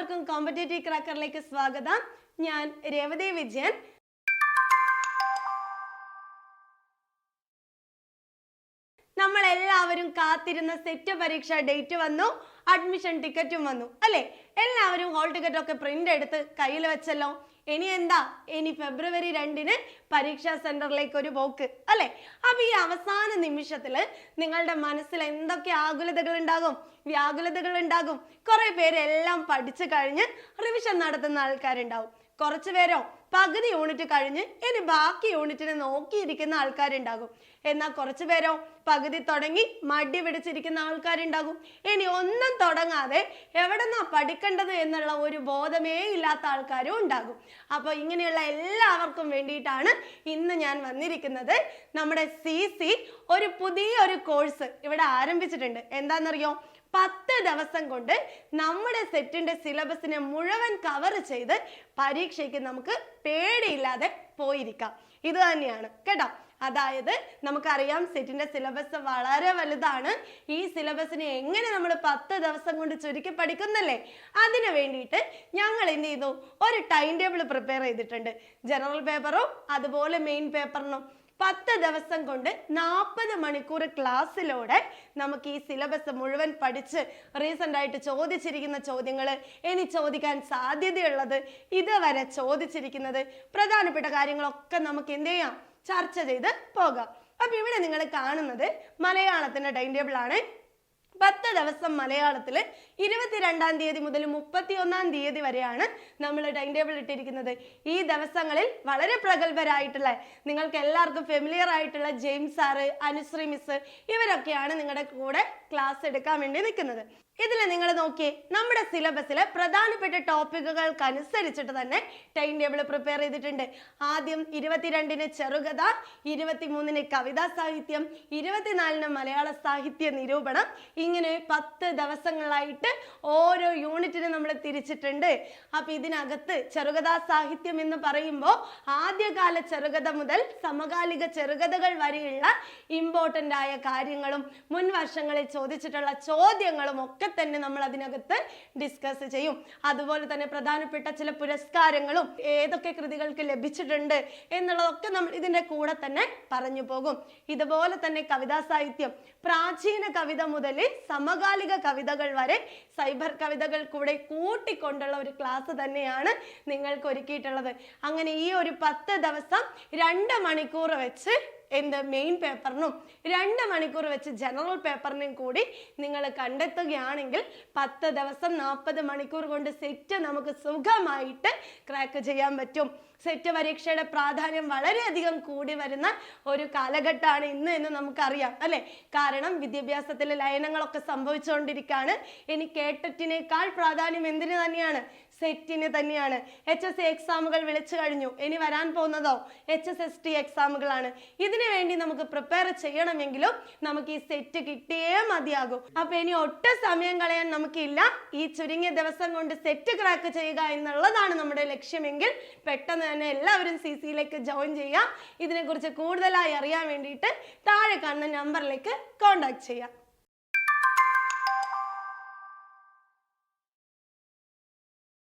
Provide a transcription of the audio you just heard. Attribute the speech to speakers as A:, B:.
A: എല്ലാവർക്കും കോമ്പറ്റേറ്റീവ് ക്രാക്കറിലേക്ക് സ്വാഗതം. ഞാൻ രേവതി വിജയൻ. നമ്മളെല്ലാവരും കാത്തിരുന്ന സെറ്റ് പരീക്ഷ ഡേറ്റ് വന്നു, അഡ്മിഷൻ ടിക്കറ്റും വന്നു അല്ലേ? എല്ലാവരും ഹോൾ ടിക്കറ്റ് ഒക്കെ പ്രിന്റ് എടുത്ത് കയ്യിൽ വെച്ചല്ലോ. ഇനി എന്താ? ഇനി ഫെബ്രുവരി 2-ന് പരീക്ഷാ സെന്ററിലേക്ക് ഒരു പോക്ക് അല്ലെ? അപ്പൊ ഈ അവസാന നിമിഷത്തില് നിങ്ങളുടെ മനസ്സിൽ എന്തൊക്കെ ആകുലതകൾ ഉണ്ടാകും, വ്യാകുലതകൾ ഉണ്ടാകും. കുറെ പേര് എല്ലാം പഠിച്ചു കഴിഞ്ഞ് റിവിഷൻ നടത്തുന്ന ആൾക്കാരുണ്ടാവും. കുറച്ചു പേരോ പകുതി യൂണിറ്റ് കഴിഞ്ഞ് ഇനി ബാക്കി യൂണിറ്റിനെ നോക്കിയിരിക്കുന്ന ആൾക്കാരുണ്ടാകും. എന്നാൽ കുറച്ചു പേരോ പകുതി തുടങ്ങി മടി പിടിച്ചിരിക്കുന്ന ആൾക്കാരുണ്ടാകും. ഇനി ഒന്നും തുടങ്ങാതെ എവിടെന്നാ പഠിക്കേണ്ടത് എന്നുള്ള ഒരു ബോധമേ ഇല്ലാത്ത ആൾക്കാരും ഉണ്ടാകും. അപ്പൊ ഇങ്ങനെയുള്ള എല്ലാവർക്കും വേണ്ടിയിട്ടാണ് ഇന്ന് ഞാൻ വന്നിരിക്കുന്നത്. നമ്മുടെ CC ഒരു പുതിയൊരു കോഴ്സ് ഇവിടെ ആരംഭിച്ചിട്ടുണ്ട്. എന്താണെന്നറിയോ? 10 ദിവസം കൊണ്ട് നമ്മുടെ സെറ്റിന്റെ സിലബസിനെ മുഴുവൻ കവർ ചെയ്ത് പരീക്ഷയ്ക്ക് നമുക്ക് പേടിയില്ലാതെ പോയിരിക്കാം. ഇത് തന്നെയാണ് കേട്ടോ. അതായത് നമുക്കറിയാം സെറ്റിന്റെ സിലബസ് വളരെ വലുതാണ്. ഈ സിലബസിനെ എങ്ങനെ നമ്മൾ 10 ദിവസം കൊണ്ട് ചുരുക്കി പഠിക്കുന്നല്ലേ? അതിനു വേണ്ടിയിട്ട് ഞങ്ങൾ എന്ത് ചെയ്തു? ഒരു ടൈം ടേബിൾ പ്രിപ്പയർ ചെയ്തിട്ടുണ്ട്. ജനറൽ പേപ്പറും അതുപോലെ മെയിൻ പേപ്പറിനും 10 ദിവസം കൊണ്ട് 40 മണിക്കൂർ ക്ലാസ്സിലൂടെ നമുക്ക് ഈ സിലബസ് മുഴുവൻ പഠിച്ച് റീസെന്റ് ആയിട്ട് ചോദിച്ചിരിക്കുന്ന ചോദ്യങ്ങൾ, ഇനി ചോദിക്കാൻ സാധ്യതയുള്ളത്, ഇതുവരെ ചോദിച്ചിരിക്കുന്നത് പ്രധാനപ്പെട്ട കാര്യങ്ങളൊക്കെ നമുക്ക് എന്ത് ചെയ്യാം? ചർച്ച ചെയ്ത് പോകാം. അപ്പൊ ഇവിടെ നിങ്ങൾ കാണുന്നത് മലയാളത്തിന്റെ ടൈം ടേബിൾ ആണ്. 10 ദിവസം മലയാളത്തിൽ 22-ാം തീയതി മുതൽ 31-ാം തീയതി വരെയാണ് നമ്മൾ ടൈം ടേബിൾ ഇട്ടിരിക്കുന്നത്. ഈ ദിവസങ്ങളിൽ വളരെ പ്രഗത്ഭരായിട്ടുള്ള, നിങ്ങൾക്ക് എല്ലാവർക്കും ഫെമിലിയർ ആയിട്ടുള്ള ജെയിംസ് സാറ്, അനുശ്രീ മിസ്, ഇവരൊക്കെയാണ് നിങ്ങളുടെ കൂടെ ക്ലാസ് എടുക്കാൻ വേണ്ടി നിൽക്കുന്നത്. ഇതിൽ നിങ്ങൾ നോക്കിയേ, നമ്മുടെ സിലബസിലെ പ്രധാനപ്പെട്ട ടോപ്പിക്കുകൾക്കനുസരിച്ചിട്ട് തന്നെ ടൈം ടേബിൾ പ്രിപ്പയർ ചെയ്തിട്ടുണ്ട്. ആദ്യം 22-ന് ചെറുകഥ, 23-ന് കവിതാ സാഹിത്യം, 24-ന് മലയാള സാഹിത്യ നിരൂപണം. ഇങ്ങനെ 10 ദിവസങ്ങളായിട്ട് ഓരോ യൂണിറ്റിന് നമ്മൾ തിരിച്ചിട്ടുണ്ട്. അപ്പൊ ഇതിനകത്ത് ചെറുകഥാ സാഹിത്യം എന്ന് പറയുമ്പോൾ ആദ്യകാല ചെറുകഥ മുതൽ സമകാലിക ചെറുകഥകൾ വരെയുള്ള ഇമ്പോർട്ടൻ്റ് ആയ കാര്യങ്ങളും മുൻ വർഷങ്ങളിൽ ചോദിച്ചിട്ടുള്ള ചോദ്യങ്ങളും ഒക്കെ തന്നെ നമ്മൾ അതിനകത്ത് ഡിസ്കസ് ചെയ്യും. അതുപോലെ തന്നെ പ്രധാനപ്പെട്ട ചില പുരസ്കാരങ്ങളും ഏതൊക്കെ കൃതികൾക്ക് ലഭിച്ചിട്ടുണ്ട് എന്നുള്ളതൊക്കെ നമ്മൾ ഇതിന്റെ കൂടെ തന്നെ പറഞ്ഞു പോകും. ഇതുപോലെ തന്നെ കവിതാ സാഹിത്യം, പ്രാചീന കവിത മുതൽ സമകാലിക കവിതകൾ വരെ സൈബർ കവിതകൾ കൂടെ കൂട്ടിക്കൊണ്ടുള്ള ഒരു ക്ലാസ് തന്നെയാണ് നിങ്ങൾക്ക് ഒരുക്കിയിട്ടുള്ളത്. അങ്ങനെ ഈ ഒരു 10 ദിവസം 2 മണിക്കൂർ വെച്ച് മെയിൻ പേപ്പറിനും 2 മണിക്കൂർ വെച്ച് ജനറൽ പേപ്പറിനും കൂടി നിങ്ങൾ കണ്ടെത്തുകയാണെങ്കിൽ 10 ദിവസം 40 മണിക്കൂർ കൊണ്ട് സെറ്റ് നമുക്ക് സുഖമായിട്ട് ക്രാക്ക് ചെയ്യാൻ പറ്റും. സെറ്റ് പരീക്ഷയുടെ പ്രാധാന്യം വളരെയധികം കൂടി വരുന്ന ഒരു കാലഘട്ടമാണ് ഇന്ന് എന്ന് നമുക്കറിയാം അല്ലെ? കാരണം വിദ്യാഭ്യാസത്തിലെ ലയനങ്ങളൊക്കെ സംഭവിച്ചുകൊണ്ടിരിക്കുകയാണ്. ഇനി കേട്ടറ്റിനേക്കാൾ പ്രാധാന്യം എന്തിനു തന്നെയാണ്? സെറ്റിന് തന്നെയാണ്. HSC എക്സാമുകൾ വിളിച്ചു കഴിഞ്ഞു. ഇനി വരാൻ പോകുന്നതോ HSST എക്സാമുകളാണ്. ഇതിനു വേണ്ടി നമുക്ക് പ്രിപ്പയർ ചെയ്യണമെങ്കിലും നമുക്ക് ഈ സെറ്റ് കിട്ടിയേ മതിയാകും. അപ്പൊ ഇനി ഒട്ടും സമയം കളയാൻ നമുക്കില്ല. ഈ ചുരുങ്ങിയ ദിവസം കൊണ്ട് സെറ്റ് ക്രാക്ക് ചെയ്യുക എന്നുള്ളതാണ് നമ്മുടെ ലക്ഷ്യമെങ്കിൽ പെട്ടെന്ന് തന്നെ എല്ലാവരും CCയിലേക്ക് ജോയിൻ ചെയ്യാം. ഇതിനെക്കുറിച്ച് കൂടുതലായി അറിയാൻ വേണ്ടിയിട്ട് താഴെ കാണുന്ന നമ്പറിലേക്ക് കോൺടാക്ട് ചെയ്യാം.